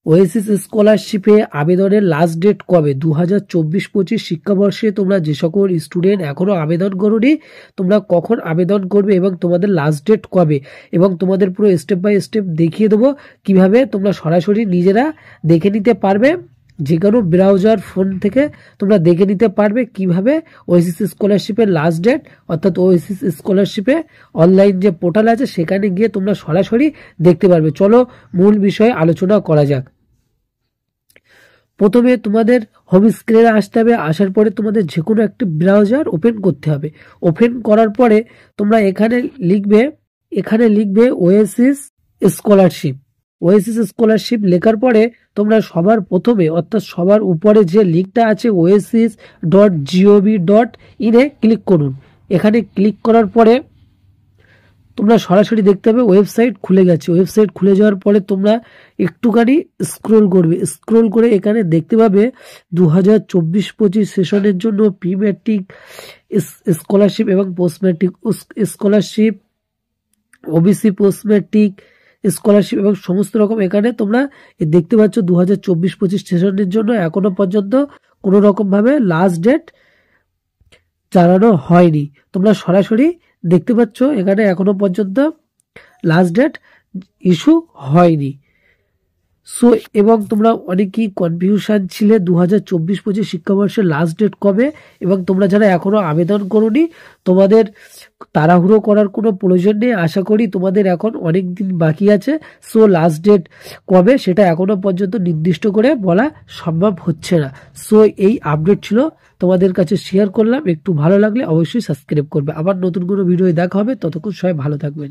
Oasis স্কলারশিপে আবেদনের last date কবে? 2024-25 শিক্ষাবর্ষে তোমরা যে সকল স্টুডেন্ট এখনো আবেদন করোনি, তোমরা কখন আবেদন করবে এবং তোমাদের লাস্ট ডেট কবে, এবং তোমাদের পুরো স্টেপ বাই স্টেপ দেখিয়ে দেবো কিভাবে তোমরা সরাসরি নিজেরা দেখে নিতে পারবে। যে কোনো ব্রাউজার ফোন থেকে তোমরা দেখে নিতে পারবে কিভাবে ওয়েসিস স্কলারশিপের লাস্ট ডেট, অর্থাৎ ওয়েসিস স্কলারশিপে অনলাইন যে পোর্টাল আছে সেখানে গিয়ে তোমরা সরাসরি দেখতে পারবে। চলো মূল বিষয়ে আলোচনা করা যাক। প্রথমে তোমাদের হোম স্ক্রিনে আসতে হবে। আসার পরে তোমাদের যে কোনো একটি ব্রাউজার ওপেন করতে হবে। ওপেন করার পরে তোমরা এখানে লিখবে ওয়েসিস স্কলারশিপ। ওয়েসিস স্কলারশিপ লেখার পরে তোমরা সবার প্রথমে, অর্থাৎ সবার উপরে যে লিঙ্কটা আছে oasis.gov.in এ ক্লিক করুন। এখানে ক্লিক করার পরে তোমরা সরাসরি দেখতে পাবে ওয়েবসাইট খুলে গেছে। ওয়েবসাইট খুলে যাওয়ার পরে তোমরা একটুখানি স্ক্রোল করবে। স্ক্রোল করে এখানে দেখতে পাবে 2024-25 সেশনের জন্য প্রি ম্যাট্রিক স্কলারশিপ এবং post matric scholarship, OBC post matric scholarship এবং সমস্ত রকম এখানে তোমরা দেখতে পাচ্ছ। 2024-25 সেশনের জন্য এখনো পর্যন্ত কোনো রকম ভাবে লাস্ট ডেট জানানো হয়নি। তোমরা সরাসরি দেখতে পাচ্ছ এখানে এখনো পর্যন্ত লাস্ট ডেট ইস্যু হয়নি। সো এবং তোমরা অনেকেই কনফিউশন ছিলে 2024-25 শিক্ষাবর্ষের লাস্ট ডেট কবে, এবং তোমরা যারা এখনো আবেদন করোনি তোমাদের তাড়াহুড়ো করার কোনো প্রয়োজন নেই। আশা করি তোমাদের এখন অনেক দিন বাকি আছে। সো লাস্ট ডেট কবে সেটা এখনো পর্যন্ত নির্দিষ্ট করে বলা সম্ভব হচ্ছে না। সো এই আপডেট ছিল, তোমাদের কাছে শেয়ার করলাম। একটু ভালো লাগলে অবশ্যই সাবস্ক্রাইব করবে। আবার নতুন কোনো ভিডিও দেখা হবে, ততক্ষণ সবাই ভালো থাকবেন।